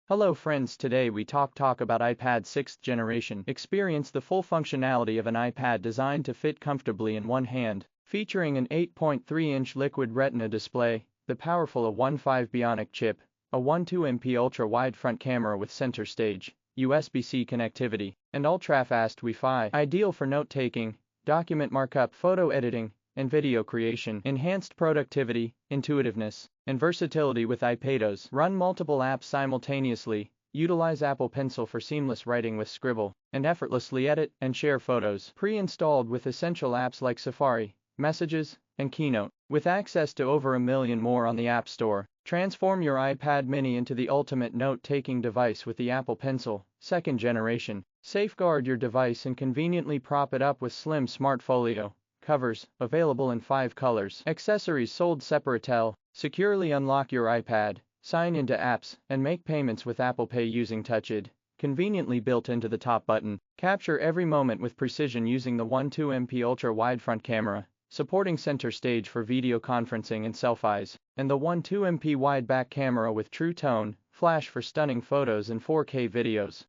Hello friends, today we talk about iPad 6th generation. Experience the full functionality of an iPad designed to fit comfortably in one hand. Featuring an 8.3-inch Liquid Retina display, the powerful A15 Bionic chip, a 12MP ultra-wide front camera with center stage, USB-C connectivity, and ultrafast Wi-Fi. Ideal for note-taking, document markup, photo editing, and video creation. Enhanced productivity, intuitiveness, and versatility with IPADOS. Run multiple apps simultaneously, utilize Apple Pencil for seamless writing with Scribble, and effortlessly edit and share photos. Pre-installed with essential apps like Safari, Messages, and Keynote. With access to over 1 million more on the App Store. Transform your iPad mini into the ultimate note-taking device with the Apple Pencil, 2nd generation. Safeguard your device and conveniently prop it up with slim smart folio covers, available in 5 colors. Accessories sold separately. Securely unlock your iPad, sign into apps, and make payments with Apple Pay using Touch ID, conveniently built into the top button. Capture every moment with precision using the 12MP ultra-wide front camera, supporting center stage for video conferencing and selfies, and the 12MP wide back camera with True Tone, flash for stunning photos and 4K videos.